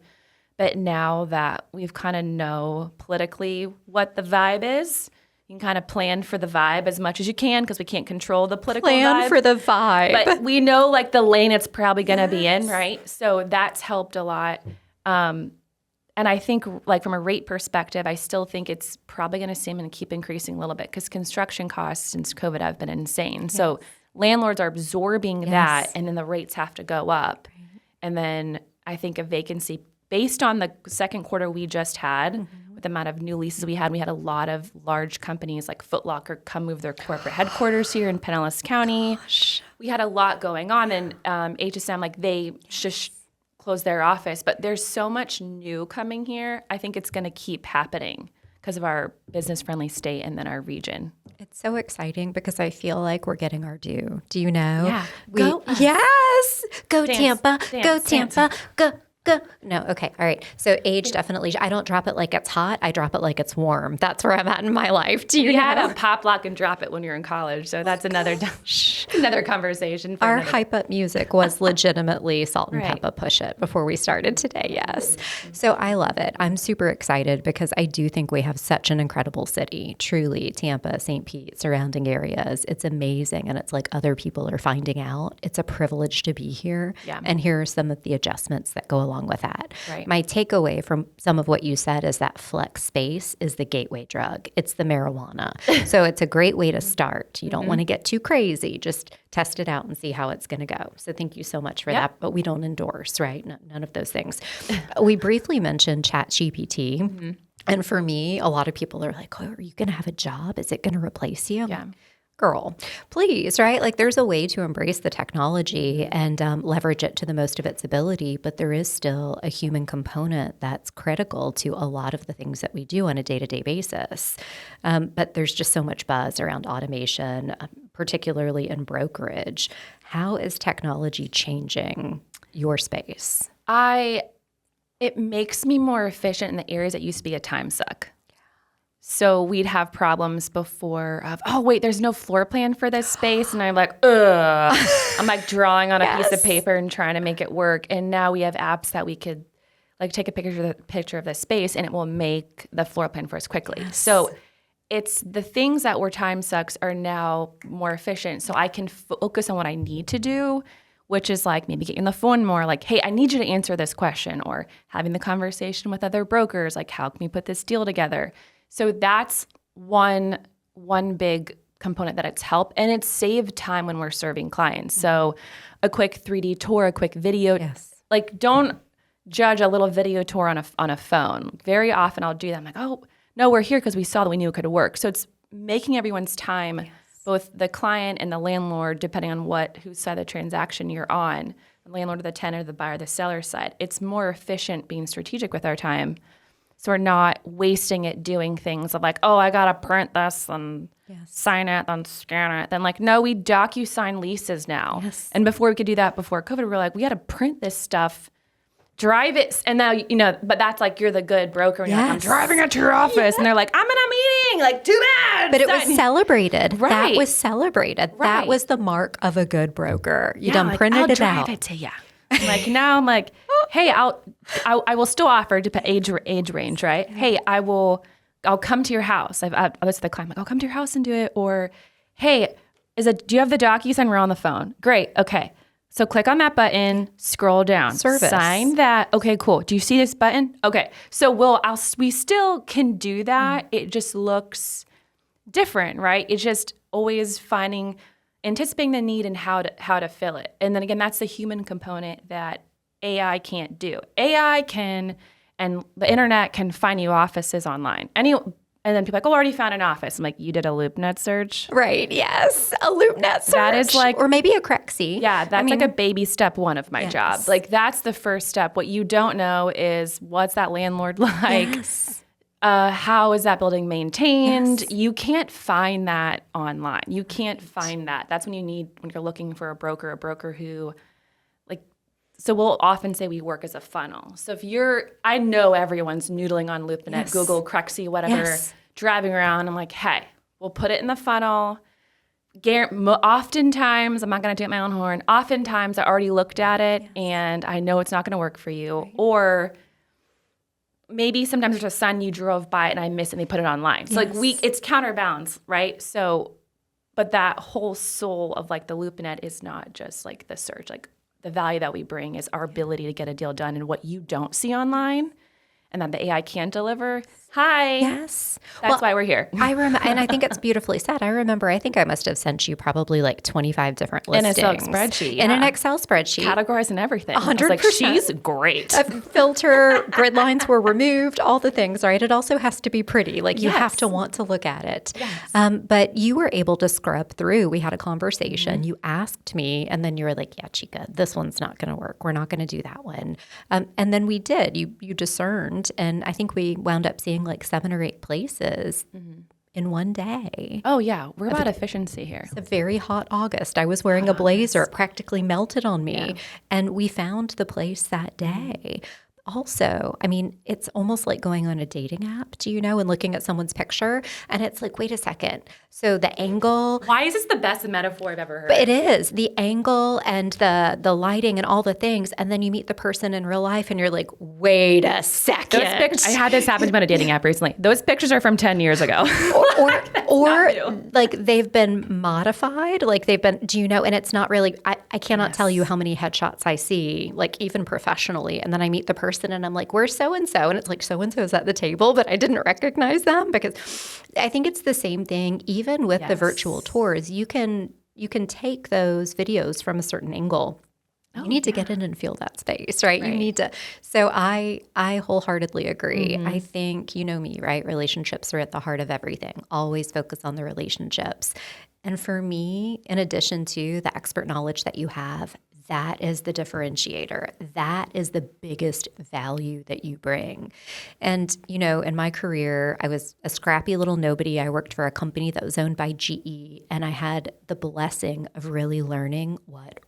But now that we've kind of know politically what the vibe is, you can kind of plan for the vibe as much as you can, because we can't control the political vibe. Plan for the vibe. But we know like the lane it's probably going to be in, right? So that's helped a lot. And I think like from a rate perspective, I still think it's probably going to seem and keep increasing a little bit, because construction costs since COVID have been insane. Yes. So landlords are absorbing that, and then the rates have to go up. Right. And then I think a vacancy, based on the second quarter we just had, with the amount of new leases we had a lot of large companies like Foot Locker come move their corporate headquarters here in Pinellas County. Gosh. We had a lot going on, and HSM, like they just closed their office. But there's so much new coming here. I think it's going to keep happening because of our business-friendly state and then our region. It's so exciting because I feel like we're getting our due. Do you know? Yeah. Go Tampa. Go Tampa. Go. No, okay, all right. So age definitely. I don't drop it like it's hot. I drop it like it's warm. That's where I'm at in my life. Do you know? had a pop lock and drop it when you were in college. So that's another conversation. Our hype up music was legitimately Salt and Peppa Push It before we started today. Yes. So I love it. I'm super excited because I do think we have such an incredible city. Truly, Tampa, St. Pete, surrounding areas. It's amazing, and it's like other people are finding out. It's a privilege to be here. Yeah. And here are some of the adjustments that go along with that. Right. My takeaway from some of what you said is that flex space is the gateway drug. It's the marijuana. So it's a great way to start. You don't want to get too crazy. Just test it out and see how it's going to go. So thank you so much for that. But we don't endorse, right? None of those things. We briefly mentioned ChatGPT. And for me, a lot of people are like, oh, are you going to have a job? Is it going to replace you? Yeah. Girl, please, right? Like there's a way to embrace the technology and leverage it to the most of its ability, but there is still a human component that's critical to a lot of the things that we do on a day-to-day basis. But there's just so much buzz around automation, particularly in brokerage. How is technology changing your space? It makes me more efficient in the areas that used to be a time suck. So we'd have problems before of, oh, wait, there's no floor plan for this space. And I'm like, ugh. I'm like drawing on a piece of paper and trying to make it work. And now we have apps that we could like take a picture of the space and it will make the floor plan for us quickly. Yes. So it's the things that were time sucks are now more efficient. So I can focus on what I need to do, which is like maybe getting the phone more, like, hey, I need you to answer this question, or having the conversation with other brokers, like how can we put this deal together? So that's one big component that it's helped, and it's saved time when we're serving clients. So a quick 3D tour, a quick video. Yes. Like don't judge a little video tour on a phone. Very often I'll do that. I'm like, oh, no, we're here because we saw that we knew it could work. So it's making everyone's time both the client and the landlord, depending on whose side of the transaction you're on, the landlord or the tenant or the buyer, the seller side. It's more efficient being strategic with our time. So we're not wasting it doing things of like, oh, I got to print this and sign it and scan it. Then like, no, we DocuSign leases now. Yes. And before we could do that before COVID, we were like, we got to print this stuff, drive it. And now, but that's like, you're the good broker. And you're like, I'm driving it to your office. And they're like, I'm in a meeting. Like, too bad. But it was celebrated. Right. That was celebrated. Right. That was the mark of a good broker. You done like, printed it out. I'll drive it to you. Like now I'm like, hey, I will still offer to age range, right? Hey, I'll come to your house. This is the client. Like, I'll come to your house and do it. Or, hey, do you have the DocuSign? We're on the phone. Great. Okay. So click on that button, scroll down, Service. Sign that. Okay, cool. Do you see this button? Okay. So we still can do that. It just looks different, right? It's just always anticipating the need and how to fill it. And then again, that's the human component that AI can't do. AI can, and the internet can find you offices online. And then people are like, oh, I already found an office. I'm like, you did a LoopNet search? Right, yes. A LoopNet search. That is like, or maybe a Crexy. Yeah, that's like a baby step one of my job. Like that's the first step. What you don't know is what's that landlord like? Yes. How is that building maintained? Yes. You can't find that online. You can't find that. That's when you're looking for a broker who, like, so we'll often say we work as a funnel. So I know everyone's noodling on LoopNet, Google, Crexy, whatever, driving around. I'm like, hey, we'll put it in the funnel. Oftentimes, I'm not going to toot my own horn. Oftentimes, I already looked at it and I know it's not going to work for you. Right. Or maybe sometimes there's a sign you drove by it and I miss it and they put it online. So it's counterbalance, right? So, but that whole soul of like the LoopNet is not just like the search. Like the value that we bring is our ability to get a deal done and what you don't see online and that the AI can't deliver. Hi. Yes. That's why we're here. I remember, and I think it's beautifully said. I think I must have sent you probably like 25 different listings. In an Excel spreadsheet. In an Excel spreadsheet. Categories and everything. 100%. I was like, she's great. A filter, grid lines were removed, all the things, right? It also has to be pretty. Like you have to want to look at it. Yes. But you were able to scrub through. We had a conversation. Mm-hmm. You asked me, and then you were like, yeah, Chica, this one's not going to work. We're not going to do that one. And then we did. You discerned. And I think we wound up seeing like 7 or 8 places in one day. Oh, yeah. We're about efficiency here. It's a very hot August. I was wearing a blazer. It practically melted on me. Yeah. And we found the place that day. Also, I mean, it's almost like going on a dating app, and looking at someone's picture. And it's like, wait a second. So the angle. Why is this the best metaphor I've ever heard? But it is. The angle and the lighting and all the things. And then you meet the person in real life and you're like, wait a second. I had this happen to me on a dating app recently. Those pictures are from 10 years ago. or like they've been modified. Like they've been, and it's not really, I cannot tell you how many headshots I see, like even professionally. And then I meet the person and I'm like, where's so-and-so? And it's like, so-and-so is at the table, but I didn't recognize them because I think it's the same thing. Even with the virtual tours, you can take those videos from a certain angle. You need to get in and feel that space, right? You need to. So I wholeheartedly agree. Mm-hmm. I think, you know me, right? Relationships are at the heart of everything. Always focus on the relationships. And for me, in addition to the expert knowledge that you have, that is the differentiator. That is the biggest value that you bring. And, in my career, I was a scrappy little nobody. I worked for a company that was owned by GE, and I had the blessing of really learning what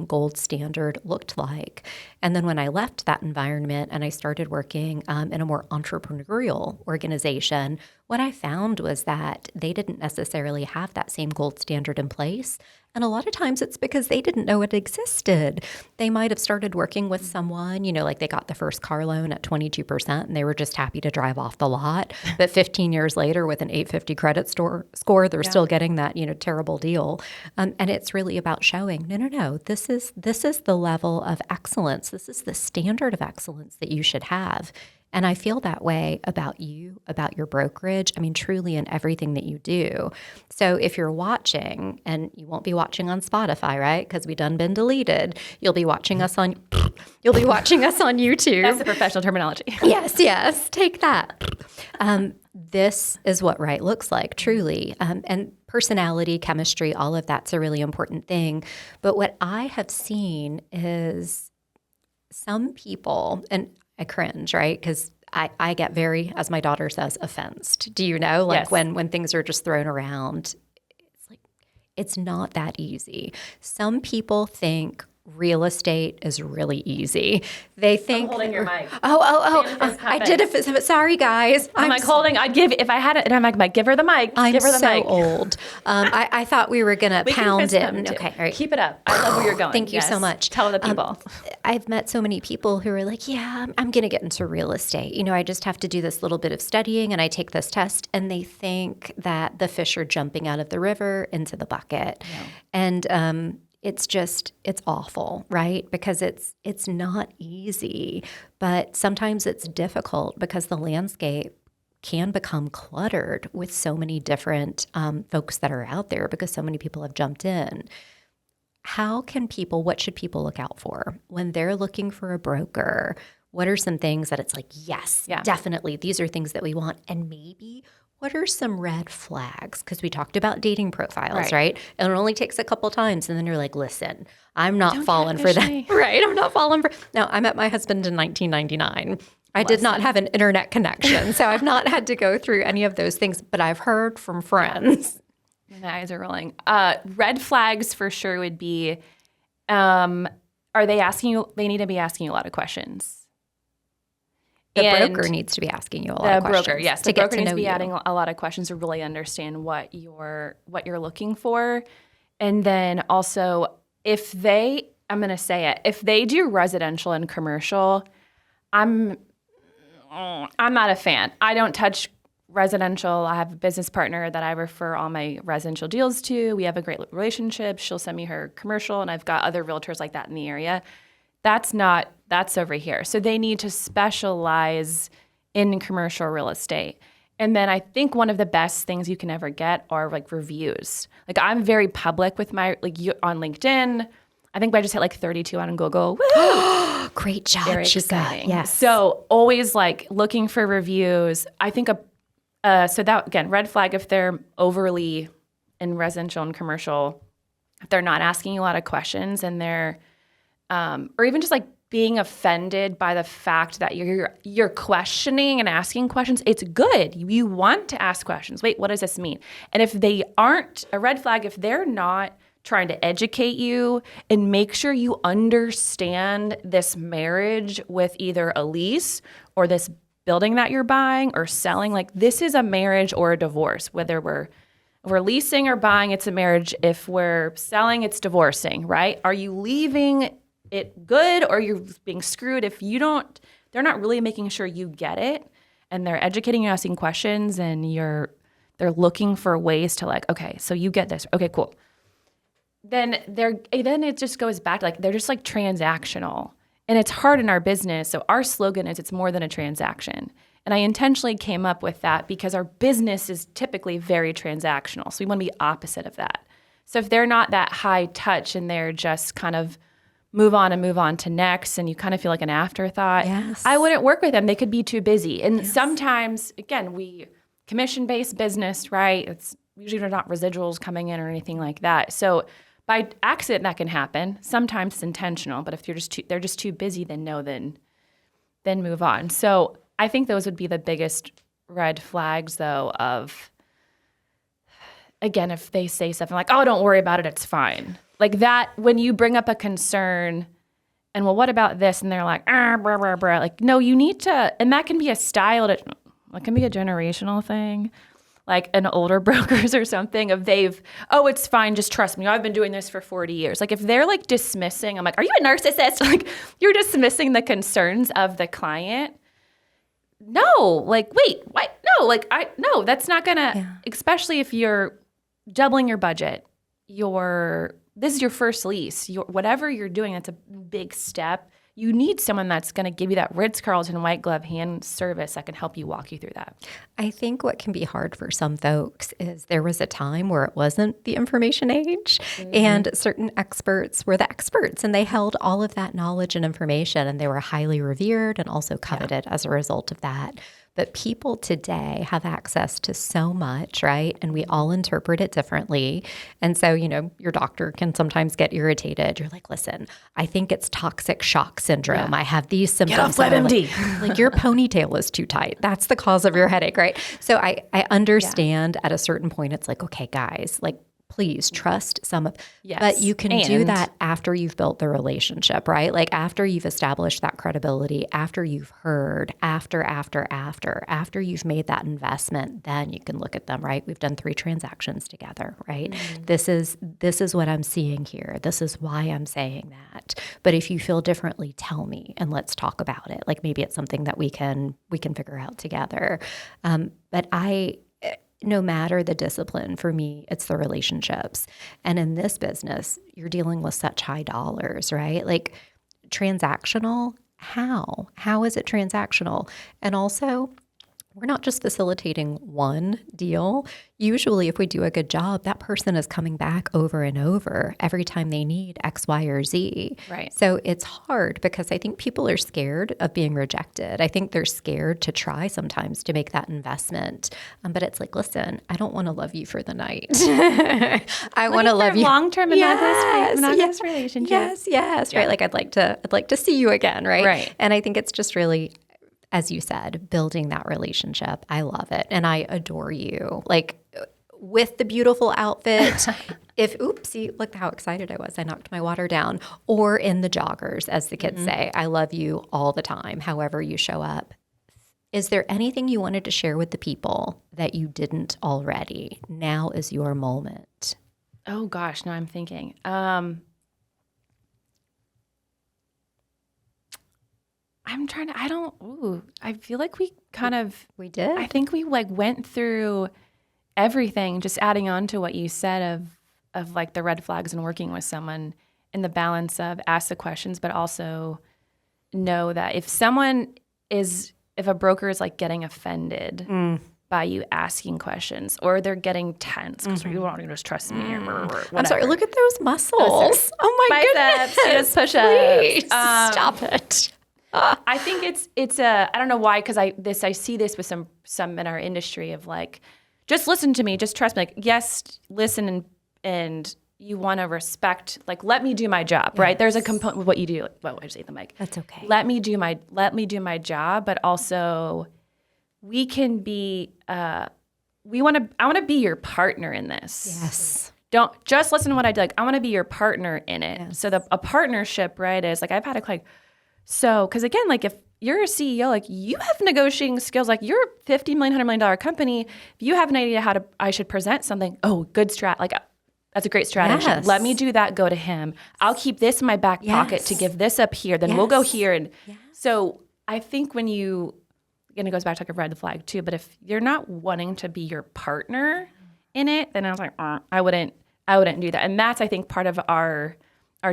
gold standard looked like. And then when I left that environment and I started working in a more entrepreneurial organization, what I found was that they didn't necessarily have that same gold standard in place. And a lot of times it's because they didn't know it existed. They might have started working with someone, like they got the first car loan at 22% and they were just happy to drive off the lot. But 15 years later with an 850 credit score, they're still getting that, terrible deal. And it's really about showing, no, this is the level of excellence. This is the standard of excellence that you should have. And I feel that way about you, about your brokerage. I mean, truly in everything that you do. So if you're watching, and you won't be watching on Spotify, right? Because we done been deleted. You'll be watching us on YouTube. That's the professional terminology. Yes. Take that. This is what right looks like, truly. And personality, chemistry, all of that's a really important thing. But what I have seen is some people, and I cringe, right? Because I get very, as my daughter says, offensed. Do you know? Like Yes. when things are just thrown around, it's like, it's not that easy. Some people think real estate is really easy. They think I'm holding your mic. I did it. Sorry, guys. I'm like holding. I'd give if I had it, and I'm like, give her the mic. I'm give her the so mic. old. I thought we were gonna We can pound fist it. bump, too. Okay, all right. Keep it up. I love where you're going. Thank you so Yes. much. Tell the people. I've met so many people who are like, yeah, I'm going to get into real estate. You know, I just have to do this little bit of studying and I take this test, and they think that the fish are jumping out of the river into the bucket. Yeah. And it's awful, right? Because it's not easy, but sometimes it's difficult because the landscape can become cluttered with so many different folks that are out there because so many people have jumped in. What should people look out for when they're looking for a broker? What are some things that it's like, yes, definitely, these are things that we want? And maybe what are some red flags? Because we talked about dating profiles, right? And it only takes a couple times. And then you're like, listen, I'm not falling for that. Right? I'm not falling for. No, I met my husband in 1999. I did not have an internet connection. So I've not had to go through any of those things, but I've heard from friends. My eyes are rolling. Red flags for sure would be, are they asking you, they need to be asking you a lot of questions. The broker needs to be asking you a lot of questions. The broker, yes. The broker needs to be adding a lot of questions to really understand what you're looking for. And then also, if they do residential and commercial, I'm not a fan. I don't touch residential. I have a business partner that I refer all my residential deals to. We have a great relationship. She'll send me her commercial, and I've got other realtors like that in the area. That's over here. So they need to specialize in commercial real estate. And then I think one of the best things you can ever get are like reviews. Like I'm very public with my, on LinkedIn. I think I just hit like 32 on Google. Woo! Great job, Very Chica. exciting. Yes. So always like looking for reviews. I think so that, again, red flag if they're overly in residential and commercial, if they're not asking you a lot of questions and they're, or even just like being offended by the fact that you're questioning and asking questions. It's good. You want to ask questions. Wait, what does this mean? And if they aren't, a red flag, if they're not trying to educate you and make sure you understand this marriage with either a lease or this building that you're buying or selling, like this is a marriage or a divorce. Whether we're leasing or buying, it's a marriage. If we're selling, it's divorcing, right? Are you leaving it good or you're being screwed? If you don't, they're not really making sure you get it, and they're educating you, asking questions, and they're looking for ways to like, okay, so you get this. Okay, cool. Then it just goes back to like, they're just like transactional. And it's hard in our business. So our slogan is it's more than a transaction. And I intentionally came up with that because our business is typically very transactional. So we want to be opposite of that. So if they're not that high touch and they're just kind of move on to next, and you kind of feel like an afterthought, yes, I wouldn't work with them. They could be too busy. And sometimes, again, we commission-based business, right? It's usually they're not residuals coming in or anything like that. So by accident, that can happen. Sometimes it's intentional, but if they're just too busy, then move on. So I think those would be the biggest red flags, though, of, again, if they say something like, oh, don't worry about it, it's fine. Like that, when you bring up a concern and, well, what about this? And they're like, blah, blah, blah. Like, no, you need to, and that can be a style, it can be a generational thing. Like an older brokers or something it's fine, just trust me. I've been doing this for 40 years. Like if they're like dismissing, I'm like, are you a narcissist? Like you're dismissing the concerns of the client. No, like, wait, what? No, that's not gonna, especially if you're doubling your budget, this is your first lease, whatever you're doing, that's a big step. you need someone that's going to give you that Ritz-Carlton white glove hand service that can help you walk you through that. I think what can be hard for some folks is there was a time where it wasn't the information age, and certain experts were the experts, and they held all of that knowledge and information, and they were highly revered and also coveted as a result of that. But people today have access to so much, right? And we all interpret it differently. And so, your doctor can sometimes get irritated. You're like, listen, I think it's toxic shock syndrome. I have these symptoms. Get off WebMD. Like your ponytail is too tight. That's the cause of your headache, right? So I understand at a certain point, it's like, okay, guys, like, please trust some of, but you can do that after you've built the relationship, right? Like after you've established that credibility, after you've heard, after you've made that investment, then you can look at them, right? We've done 3 transactions together, right? This is what I'm seeing here. This is why I'm saying that. But if you feel differently, tell me and let's talk about it. Like maybe it's something that we can figure out together. But no matter the discipline, for me, it's the relationships. And in this business, you're dealing with such high dollars, right? Like transactional, how? How is it transactional? And also, we're not just facilitating one deal. Usually, if we do a good job, that person is coming back over and over every time they need X, Y, or Z. Right. So it's hard because I think people are scared of being rejected. I think they're scared to try sometimes to make that investment. But it's like, listen, I don't want to love you for the night. I want to love you long-term monogamous relationship. Yes, right. Like I'd like to see you again, right? Right. And I think it's just really, as you said, building that relationship. I love it. And I adore you. Like with the beautiful outfit, oopsie, look how excited I was. I knocked my water down. Or in the joggers, as the kids say. I love you all the time, however you show up. Is there anything you wanted to share with the people that you didn't already? Now is your moment. Oh gosh, now I'm thinking. I feel like we did. I think we went through everything, just adding on to what you said of like the red flags and working with someone in the balance of ask the questions, but also know that if a broker is like getting offended by you asking questions or they're getting tense because you don't just trust me or whatever. I'm sorry, look at those muscles. Oh my biceps, goodness. Push-ups. Stop it. I think it's I don't know why, because I see this with some in our industry of like, just listen to me, just trust me. Like, yes, listen and you want to respect, like, let me do my job, right? There's a component with what you do. Like, I just ate the mic. That's okay. Let me do my job, but also we can be I want to be your partner in this. Yes. Don't just listen to what I do. Like, I want to be your partner in it. Yes. So a partnership, right, is like I've had a so, because again, like if you're a CEO, like you have negotiating skills, like you're a $50 million, $100 million company. If you have an idea I should present something, good strat, like that's a great strategy. Yes. Let me do that, go to him. I'll keep this in my back pocket to give this up here. Then we'll go here. And so I think when again, it goes back to like a red flag too, but if you're not wanting to be your partner in it, then I was like, I wouldn't do that. And that's, I think, part of our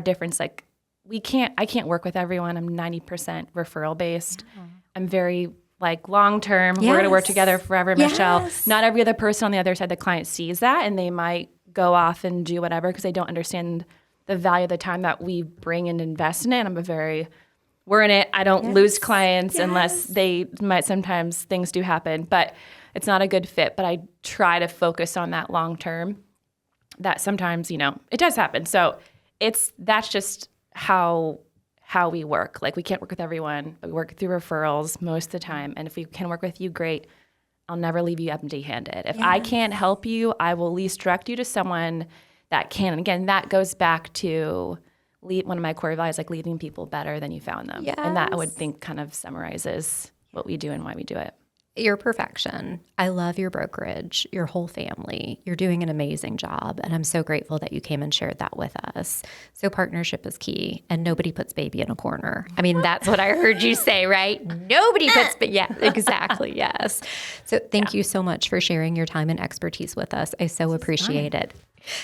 difference. Like, I can't work with everyone. I'm 90% referral based. Yeah. I'm very like long-term. We're going to work together forever, Michelle. Not every other person on the other side, the client sees that and they might go off and do whatever because they don't understand the value of the time that we bring and invest in it. And we're in it. I don't lose clients unless sometimes things do happen, but it's not a good fit. But I try to focus on that long-term, that sometimes, it does happen. So that's just how we work. Like we can't work with everyone, but we work through referrals most of the time. And if we can work with you, great. I'll never leave you empty-handed. If I can't help you, I will at least direct you to someone that can. And again, that goes back to one of my core values, like leaving people better than you found them. Yes. And that I would think kind of summarizes what we do and why we do it. Your perfection. I love your brokerage, your whole family. You're doing an amazing job. And I'm so grateful that you came and shared that with us. So partnership is key. And nobody puts baby in a corner. I mean, that's what I heard you say, right? Nobody puts exactly. Yes. So thank you so much for sharing your time and expertise with us. I so appreciate it.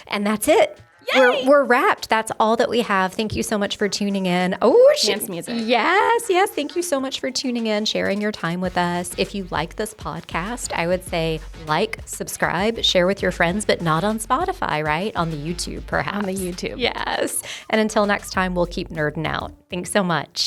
And that's it. We're wrapped. That's all that we have. Thank you so much for tuning in. Oh, Dance music. Yes. Thank you so much for tuning in, sharing your time with us. If you like this podcast, I would say like, subscribe, share with your friends, but not on Spotify, right? On the YouTube, perhaps. On the YouTube. Yes. And until next time, we'll keep nerding out. Thanks so much.